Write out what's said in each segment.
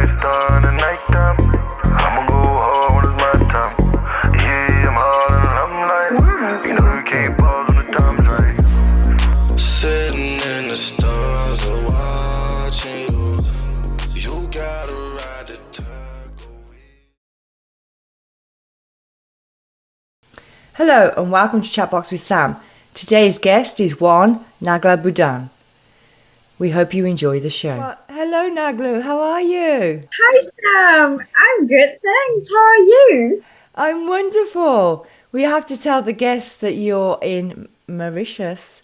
a star in the nighttime. I'ma go hard when it's my time. Yeah, I'm hard and I'm like, you know you can't pause when the time's right. Sitting in the stars and watching you. You gotta ride the tug. Hello and welcome to Chatbox with Sam. Today's guest is Naglaa Boodhun. We hope you enjoy the show. Well, hello Naglaa, how are you? Hi Sam, I'm good, thanks. How are you? I'm wonderful. We have to tell the guests that you're in Mauritius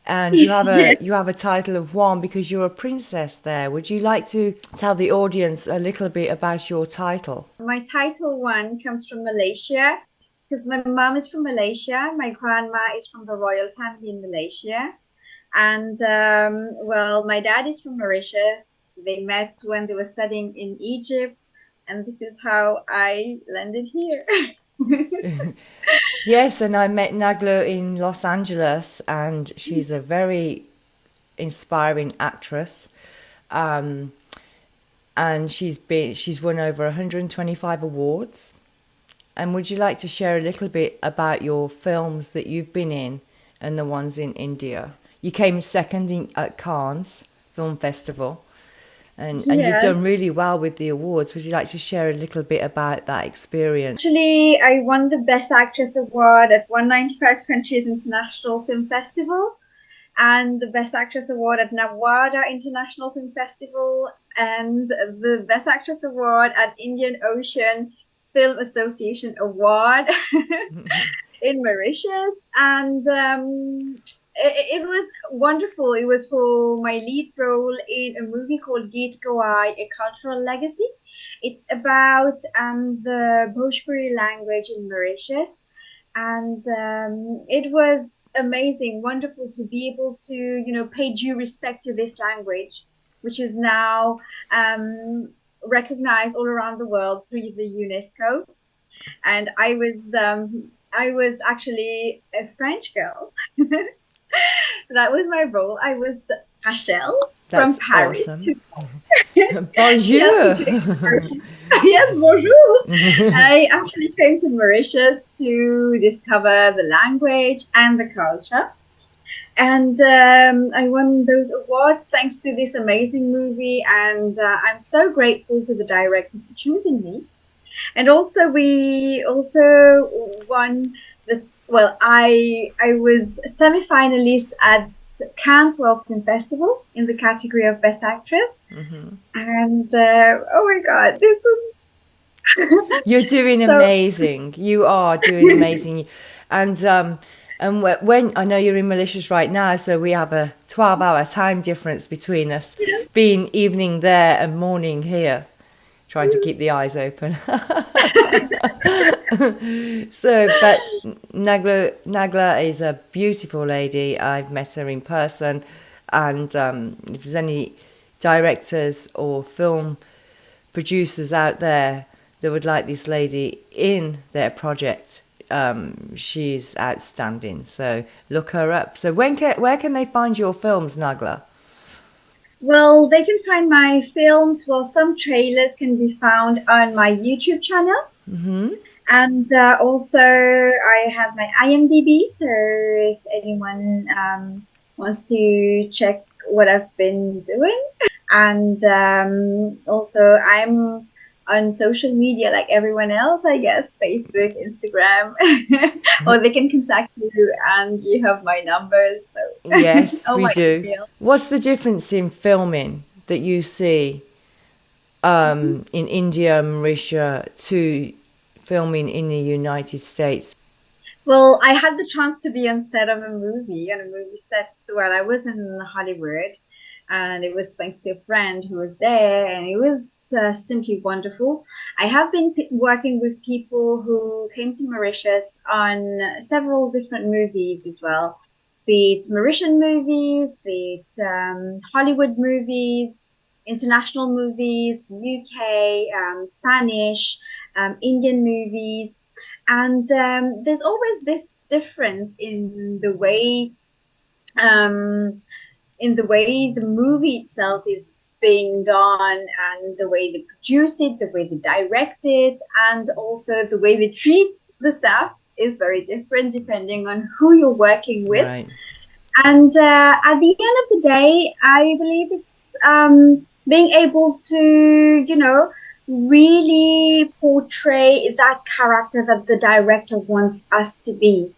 and you have a title of one because you're a princess there. Would you like to tell the audience a little bit about your title? My title one comes from Malaysia because my mom is from Malaysia, my grandma is from the royal family in Malaysia, and my dad is from Mauritius. They met when they were studying in Egypt, and this is how I landed here. Yes, and I met Naglaa in Los Angeles, and she's a very inspiring actress, and she's won over 125 awards. And would you like to share a little bit about your films that you've been in and the ones in India? You came second at Cannes Film Festival, and you've done really well with the awards. Would you like to share a little bit about that experience? Actually, I won the Best Actress Award at 195 Countries International Film Festival, and the Best Actress Award at Nawada International Film Festival, and the Best Actress Award at Indian Ocean Film Association Award in Mauritius. And it was wonderful. It was for my lead role in a movie called Geet Gawai, A Cultural Legacy. It's about the Bhojpuri language in Mauritius. And it was amazing, wonderful to be able to, pay due respect to this language, which is now recognized all around the world through the UNESCO. And I was actually a French girl. That was my role. I was Rachel from Paris. Awesome. Bonjour. Yes, bonjour. I actually came to Mauritius to discover the language and the culture. And I won those awards thanks to this amazing movie. And I'm so grateful to the director for choosing me. And also, we also won this. Well, I was semi-finalist at the Cannes World Film Festival in the category of Best Actress. Mm-hmm. And oh my God, this is... You're doing amazing. You are doing amazing. And when I know you're in Mauritius right now, so we have a 12-hour time difference between us, being evening there and morning here, trying to keep the eyes open. But Naglaa is a beautiful lady. I've met her in person, and if there's any directors or film producers out there that would like this lady in their project, she's outstanding. So look her up. So where can they find your films, Naglaa? Well, they can find my films. Well, some trailers can be found on my YouTube channel. Mm-hmm. And also I have my IMDb. So if anyone wants to check what I've been doing. And also I'm on social media like everyone else, I guess, Facebook, Instagram, or they can contact you and you have my numbers. So. Yes, we do. Email. What's the difference in filming that you see in India and Mauritius to filming in the United States? Well, I had the chance to be on set of a movie set while I was in Hollywood. And it was thanks to a friend who was there, and it was simply wonderful. I have been working with people who came to Mauritius on several different movies as well, be it Mauritian movies, be it Hollywood movies, international movies, UK, Spanish, Indian movies. And there's always this difference in the way the movie itself is being done, and the way they produce it, the way they direct it, and also the way they treat the staff is very different depending on who you're working with. Right. And at the end of the day, I believe it's being able to, really portray that character that the director wants us to be.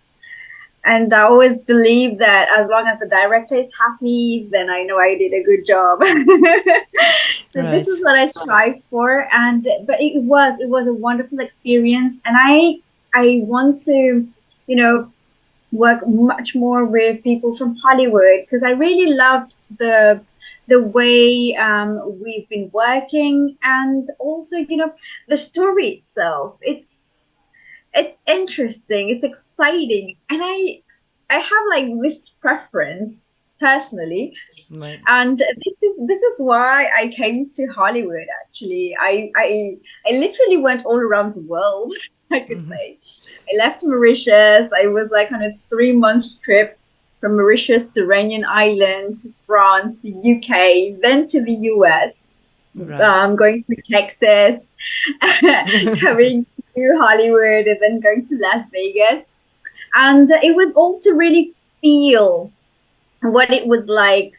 And I always believe that as long as the director is happy, then I know I did a good job. So this is Right. what I strive for, and but it was a wonderful experience, and I want to, you know, work much more with people from Hollywood because I really loved the way we've been working, and also, the story itself. It's interesting, it's exciting, and I have like this preference personally, Right. and this is why I came to Hollywood. Actually, I literally went all around the world. I could Mhm. say I left Mauritius. I was like on a 3 month trip from Mauritius to Réunion Island to France, the UK, then to the US. Right. Going through Texas, having to Hollywood, and then going to Las Vegas. And it was all to really feel what it was like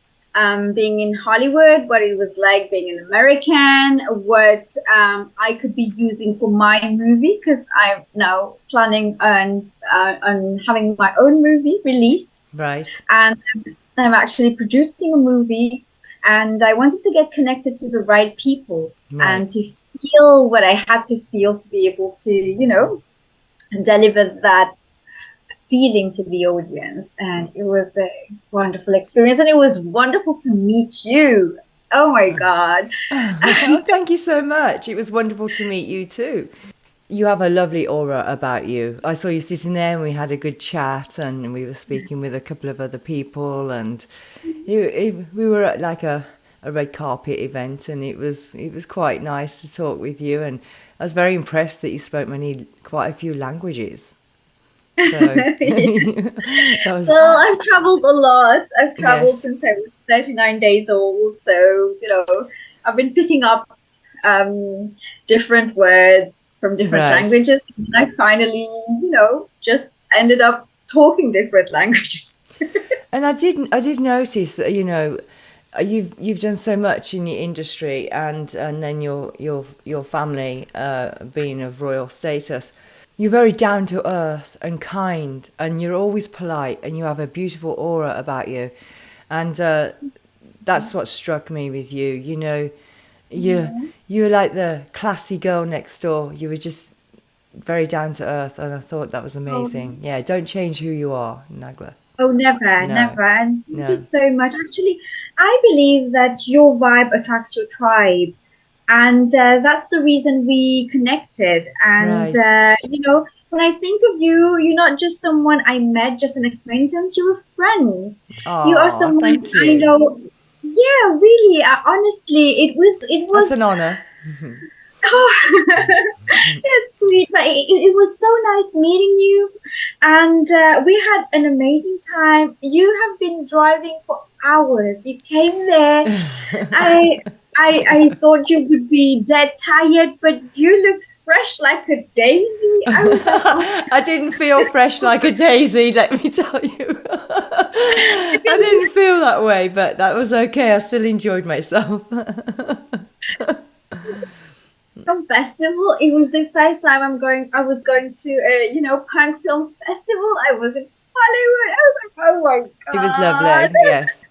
being in Hollywood, what it was like being an American, what I could be using for my movie, because I'm now planning on having my own movie released, Right. and I'm actually producing a movie, and I wanted to get connected to the right people Right. and to feel what I had to feel to be able to, deliver that feeling to the audience. And it was a wonderful experience, and it was wonderful to meet you. Oh my God. Oh, thank you so much. It was wonderful to meet you too. You have a lovely aura about you. I saw you sitting there and we had a good chat and we were speaking with a couple of other people and we were at like a red carpet event and it was quite nice to talk with you and I was very impressed that you spoke quite a few languages. So that was Well, I've traveled a lot. I've traveled yes, since I was 39 days old. So, I've been picking up different words from different right. languages. And I finally, just ended up talking different languages. And I did notice that you've done so much in your industry and then your family being of royal status. You're very down to earth and kind, and you're always polite, and you have a beautiful aura about you, and that's what struck me with you. You you were like the classy girl next door. You were just very down to earth, and I thought that was Oh, amazing. Yeah, don't change who you are, Nagla. oh, never, No, never. And thank you no. so much. Actually, I believe that your vibe attracts your tribe. And that's the reason we connected. And, Right. when I think of you, you're not just someone I met, just an acquaintance, you're a friend. You are Oh, someone thank I you. know. Yeah, really. Honestly, it That's an was honor. Oh, it's sweet, but it was so nice meeting you, and we had an amazing time. You have been driving for hours. You came there. I I thought you would be dead tired, but you looked fresh like a daisy. I was like, oh, I didn't feel fresh like a daisy, let me tell you. I because didn't feel that way, but that was okay. I still enjoyed myself. film festival. It was the first time I was going to a punk film festival. I was in Hollywood. I was like, oh my It was god. lovely, yes.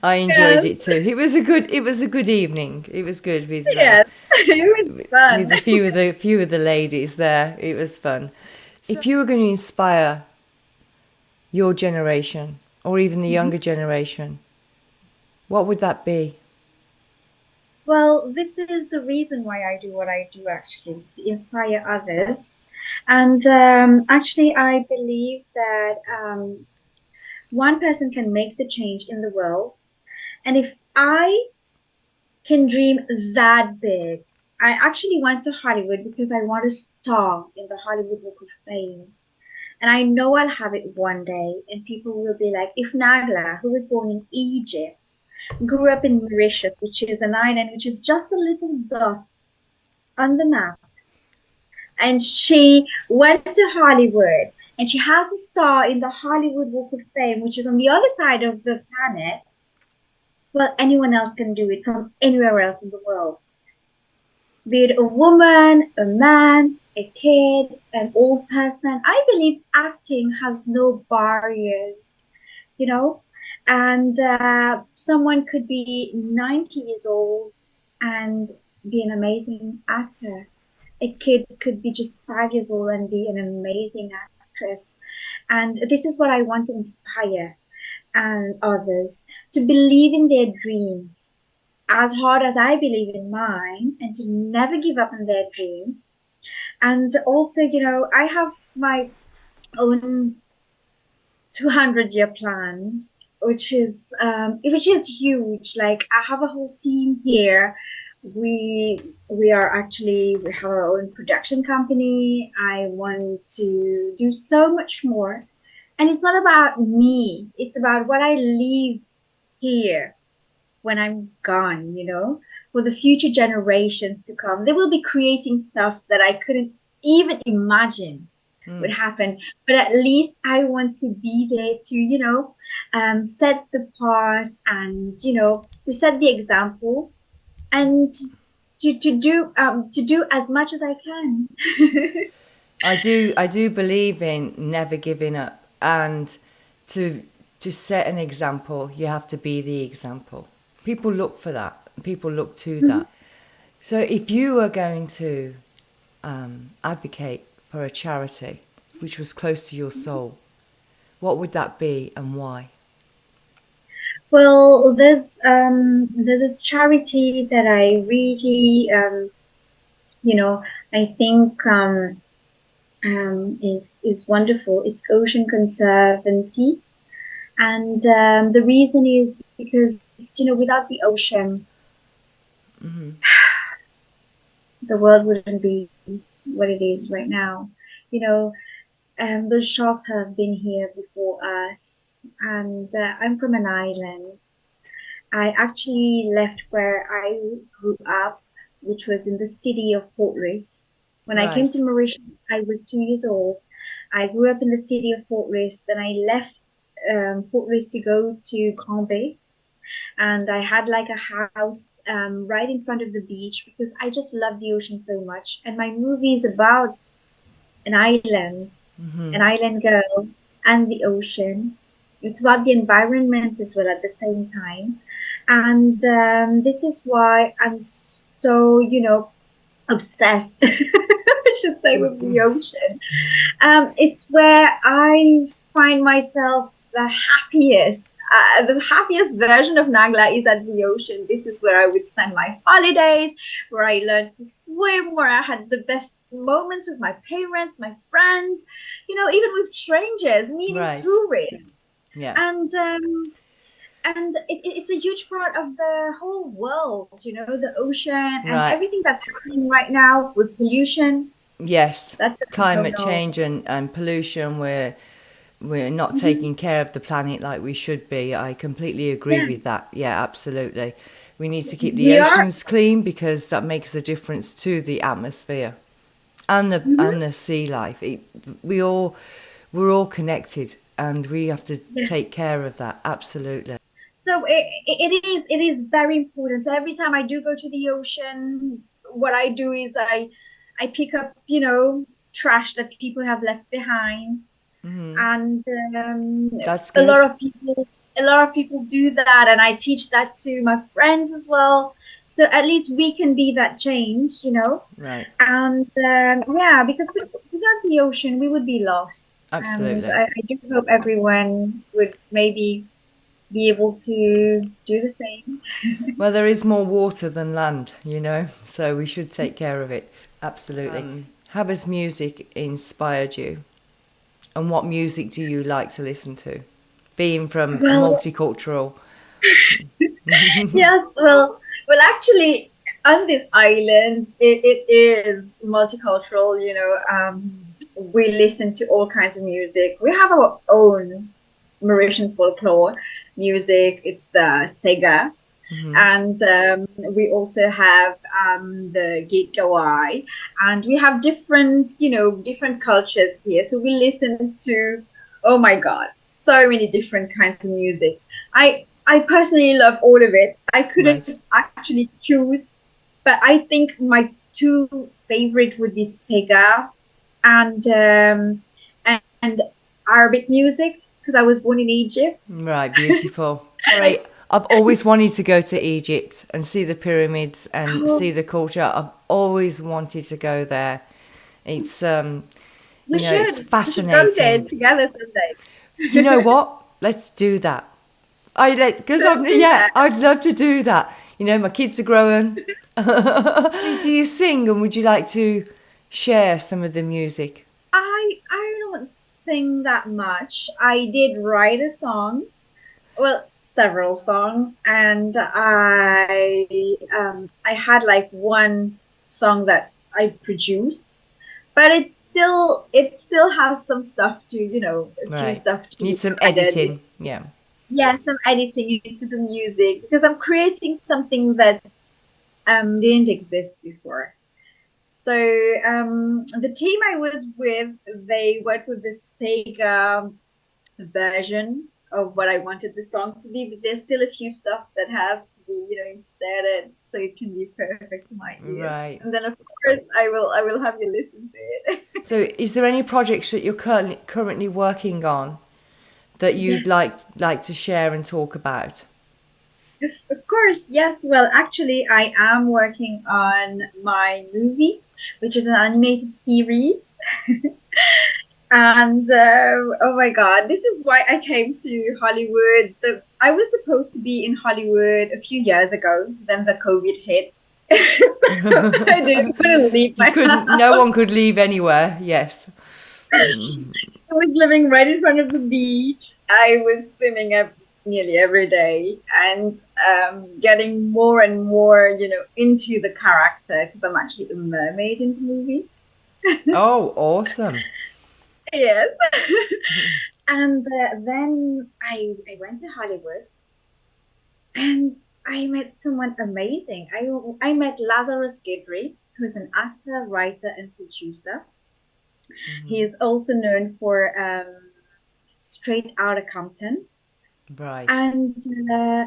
I enjoyed Yes, it too. It was a good evening. It was good yes. It was fun. with a few of the ladies there. It was fun. If you were going to inspire your generation or even the younger generation, what would that be? Well, this is the reason why I do what I do, actually, is to inspire others. And actually, I believe that one person can make the change in the world. And if I can dream that big, I actually went to Hollywood because I want to star in the Hollywood Walk of Fame. And I know I'll have it one day, and people will be like, if Nagla, who was born in Egypt, grew up in Mauritius, which is an island which is just a little dot on the map. And she went to Hollywood, and she has a star in the Hollywood Walk of Fame, which is on the other side of the planet. Well, anyone else can do it from anywhere else in the world. Be it a woman, a man, a kid, an old person. I believe acting has no barriers, you know, and someone could be 90 years old and be an amazing actor. A kid could be just 5 years old and be an amazing actress. And this is what I want to inspire and others to believe in their dreams as hard as I believe in mine, and to never give up on their dreams. And also, I have my own 200-year plan, which is huge. Like, I have a whole team here. We have our own production company. I want to do so much more. And it's not about me. It's about what I leave here when I'm gone, for the future generations to come. They will be creating stuff that I couldn't even imagine would happen. But at least I want to be there to, set the path and, to set the example and to do as much as I can. I do believe in never giving up, and to set an example, you have to be the example. People look for that. People look to that. So if you were going to advocate for a charity which was close to your soul, what would that be and why? Well, there's a charity that I really I think is wonderful. It's Ocean Conservancy, and the reason is because without the ocean, the world wouldn't be what it is right now. Those sharks have been here before us, and I'm from an island. I actually left where I grew up, which was in the city of Port Louis. When I came Right. to Mauritius, I was 2 years old. I grew up in the city of Port Louis. Then I left Port Louis to go to Grand Bay, and I had like a house right in front of the beach because I just love the ocean so much. And my movie is about an island, an island girl, and the ocean. It's about the environment as well at the same time. And this is why I'm so, obsessed, I should say, with the ocean. It's where I find myself the happiest. The happiest version of Naglaa is at the ocean. This is where I would spend my holidays, where I learned to swim, where I had the best moments with my parents, my friends, even with strangers, meeting Right. tourists. Yeah. And it's a huge part of the whole world, the ocean and Right. everything that's happening right now with pollution. Yes. That's a Climate no-no. change and pollution, we're not taking care of the planet like we should be. I completely agree Yes. with that. Yeah, absolutely. We need to keep the We are. oceans clean because that makes a difference to the atmosphere and the sea life. We're all connected, and we have to Yes. take care of that. Absolutely. So it is very important. So every time I do go to the ocean, what I do is I pick up, trash that people have left behind. And That's a good. lot of people do that, and I teach that to my friends as well. So at least we can be that change, Right. And because without the ocean, we would be lost. Absolutely. And I do hope everyone would maybe be able to do the same. Well, there is more water than land, so we should take care of it. Absolutely. How has music inspired you? And what music do you like to listen to? Being from a Well, multicultural. yeah, well, actually, on this island, it is multicultural. We listen to all kinds of music. We have our own Mauritian folklore, music. It's the Sega. And we also have the Gate Gawai, and we have different cultures here. So we listen to, oh my God, so many different kinds of music. I personally love all of it. I couldn't Right. actually choose, but I think my two favorite would be Sega and and Arabic music because I was born in Egypt. Right, beautiful. Great. I've always wanted to go to Egypt and see the pyramids and see Oh, the culture. I've always wanted to go there. It's we it's should go there fascinating. together You someday. know what? Let's do that. Because Let's do yeah, that. I'd love to do that. My kids are growing. So do you sing, and would you like to share some of the music? I don't sing that much. I did write a song, well, several songs, and I had like one song that I produced, but it still has some stuff to, a few Right. stuff to Need be some added. editing. Yeah. Yeah, some editing into the music because I'm creating something that didn't exist before. So the team I was with, they worked with the Sega version of what I wanted the song to be, but there's still a few stuff that have to be, inserted so it can be perfect to my ears. Right. And then of course I will have you listen to it. So is there any projects that you're currently working on that you'd Yes. like to share and talk about? Of course, yes. Well, actually, I am working on my movie, which is an animated series. And oh my God, this is why I came to Hollywood. I was supposed to be in Hollywood a few years ago, then the COVID hit. So couldn't leave You my couldn't, no house. one could leave anywhere. Yes. I was living right in front of the beach. I was swimming up nearly every day and getting more and more, into the character because I'm actually a mermaid in the movie. Oh, awesome. Yes. And then I went to Hollywood and I met someone amazing. I met Lazarus Guidry, who's an actor, writer, and producer. He is also known for Straight Outta Compton. Right. And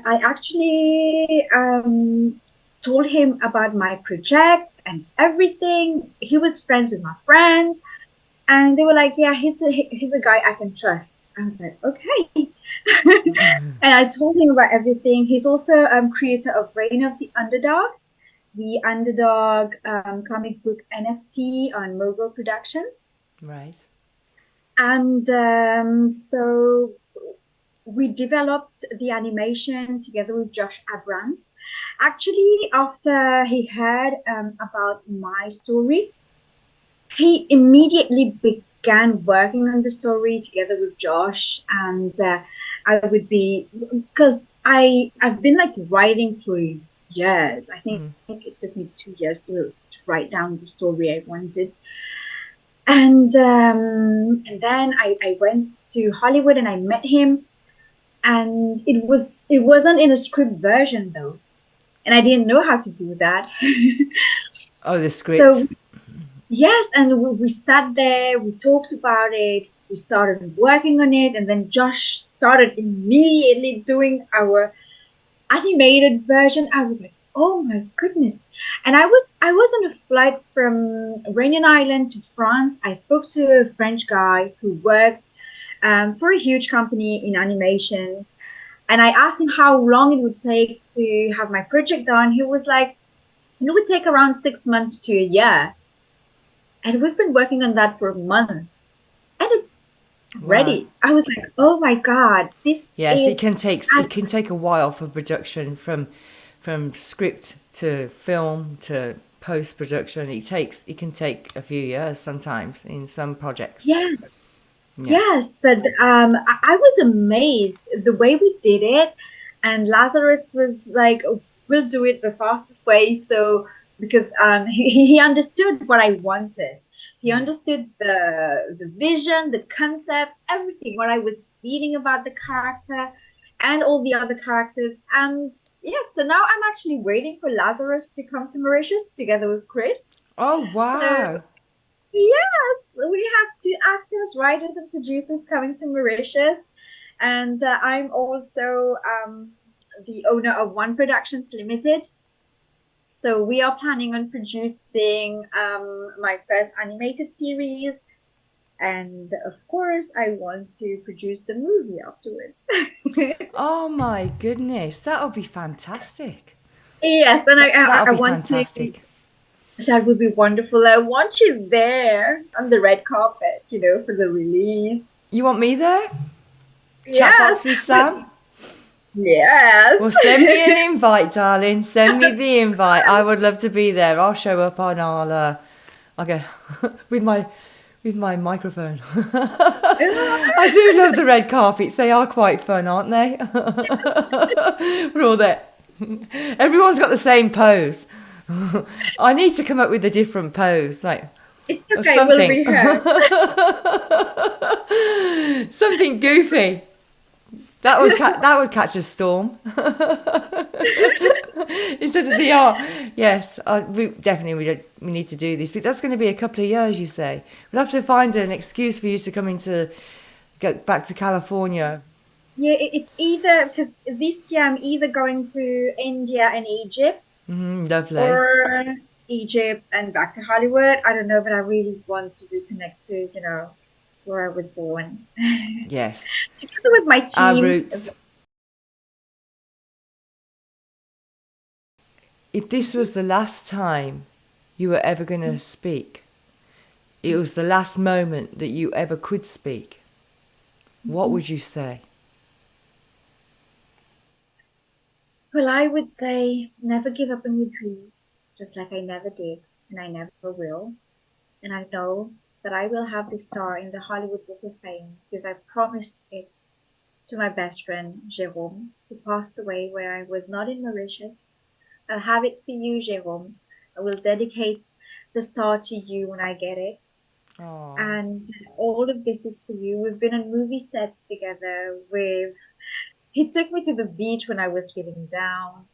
I actually told him about my project and everything. He was friends with my friends, and they were like, "Yeah, he's a guy I can trust." I was like, "Okay." And I told him about everything. He's also creator of Reign of the Underdogs, the underdog comic book NFT on Mogul Productions. Right. And so we developed the animation together with Josh Abrams. Actually, after he heard about my story, he immediately began working on the story together with Josh, and I would be because I've been like writing for years. I think it took me 2 years to write down the story I wanted, and then I went to Hollywood and I met him, and it wasn't in a script version though, and I didn't know how to do that. Oh, the script. So yes, and we sat there, we talked about it, we started working on it, and then Josh started immediately doing our animated version. I was like, oh my goodness. And I was on a flight from Réunion Island to France. I spoke to a French guy who works for a huge company in animations. And I asked him how long it would take to have my project done. He was like, it would take around 6 months to a year. And we've been working on that for a month. And it's Wow. ready. I was like, oh my God, this Yes, is it can take a while for production from script to film to post production. It can take a few years sometimes in some projects. yes, Yeah. yes. But I was amazed the way we did it. And Lazarus was like, we'll do it the fastest way. So, because he understood what I wanted. He Right. understood the vision, the concept, everything, what I was feeling about the character. and all the other characters. And yes, so now I'm actually waiting for Lazarus to come to Mauritius together with Chris. Oh, So wow. yes, we have two actors, writers, and producers coming to Mauritius. And I'm also the owner of One Productions Limited. So we are planning on producing my first animated series. And of course, I want to produce the movie afterwards. Oh my goodness, that'll be fantastic. Yes, and That'll I be want to. fantastic. That would be wonderful. I want you there on the red carpet, for the release. You want me there? Chat Yes, box with but Sam? yes. Well, send me an invite, darling. Send me the invite. I would love to be there. I'll show up and I'll go with my microphone. I do love the red carpets. They are quite fun, aren't they? We're all there. Everyone's got the same pose. I need to come up with a different pose, like It's or okay, we'll something. rehearse. Something goofy. That would catch a storm. Instead of the art. Yes, we need to do this. But that's going to be a couple of years, you say. We'll have to find an excuse for you to go back to California. Yeah, it's either because this year I'm either going to India and Egypt Lovely. or Egypt and back to Hollywood. I don't know, but I really want to reconnect to, where I was born. Yes. Together with my Our team. roots. If this was the last time you were ever going to speak, it was the last moment that you ever could speak, what would you say? Well, I would say never give up on your dreams, just like I never did, and I never will. And I know that I will have the star in the Hollywood Walk of Fame because I promised it to my best friend, Jérôme, who passed away where I was not in Mauritius. I'll have it for you, Jérôme. I will dedicate the star to you when I get it. Oh, And all of this is for you. We've been on movie sets together. He took me to the beach when I was feeling down.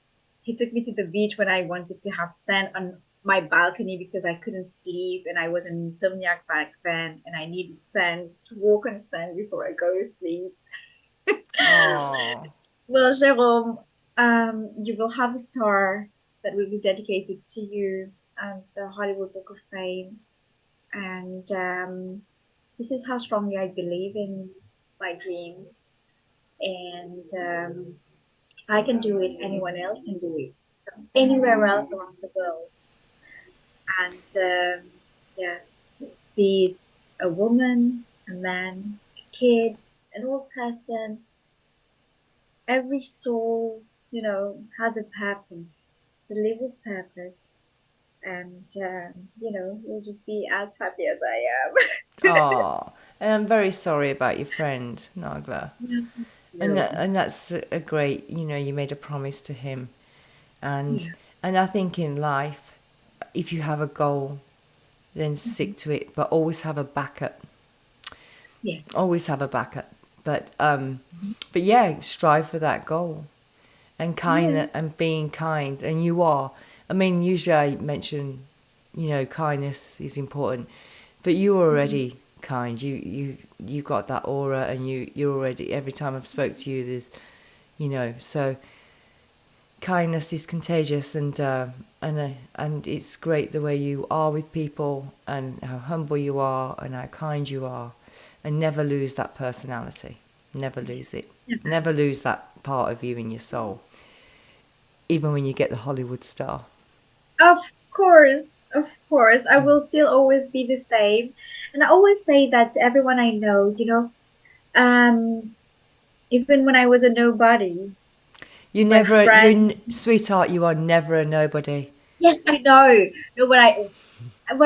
He took me to the beach when I wanted to have sand on my balcony because I couldn't sleep and I was an insomniac back then and I needed sand to walk on sand before I go to sleep. oh, Well, Jérôme, you will have a star that will be dedicated to you and the Hollywood Walk of Fame. And this is how strongly I believe in my dreams. And if I can do it, anyone else can do it. Anywhere else around the world. And yes, be it a woman, a man, a kid, an old person, every soul, has a purpose to live with purpose. And, you'll just be as happy as I am. oh. And I'm very sorry about your friend, Naglaa. And that's a great, you made a promise to him. And Yeah. and I think in life, if you have a goal, then stick to it, but always have a backup. Yeah. Always have a backup. But yeah, strive for that goal. And Yes. and being kind, and you are. I mean, usually I mention, kindness is important, but you're already kind. You got that aura, and you're already. Every time I've spoke to you, there's, so kindness is contagious, and it's great the way you are with people, and how humble you are, and how kind you are, and never lose that personality. Never lose it. Never lose that part of you in your soul. Even when you get the Hollywood star. Of of course. I will still always be the same. And I always say that to everyone I know, um, even when I was a nobody, You my never, friend, sweetheart, you are never a nobody. yes, I know. No, what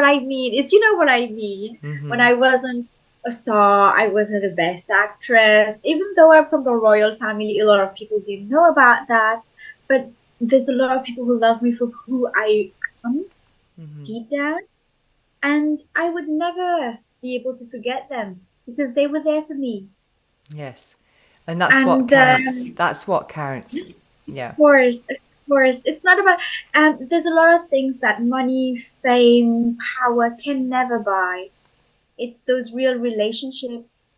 I mean is, you know what I mean? When I wasn't a star, I wasn't the best actress. Even though I'm from a royal family, a lot of people didn't know about that. But there's a lot of people who love me for who I am deep down. And I would never be able to forget them because they were there for me. Yes. And that's what And counts. That's what counts. Yeah. of course, it's not about. There's a lot of things that money, fame, power can never buy. It's those real relationships,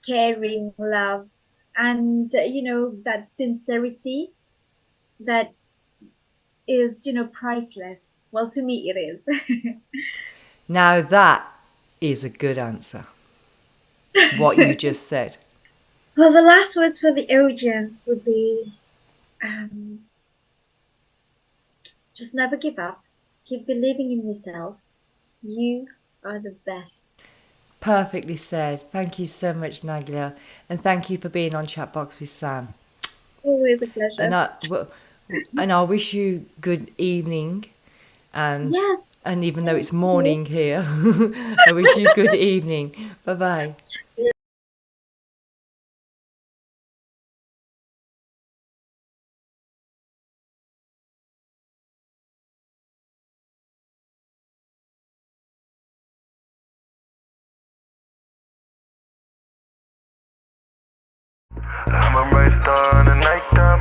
caring, love, and that sincerity that is, priceless. Well, to me, it is. Now that is a good answer. What you just said. Well, the last words for the audience would be um, just never give up. Keep believing in yourself. You are the best. Perfectly said. Thank you so much, Naglaa, and thank you for being on Chatbox with Sam. Always a And pleasure. I wish you good evening, and Yes. even though Thank it's you. morning here, I wish you good evening. Bye bye. I'm a bright star in the nighttime.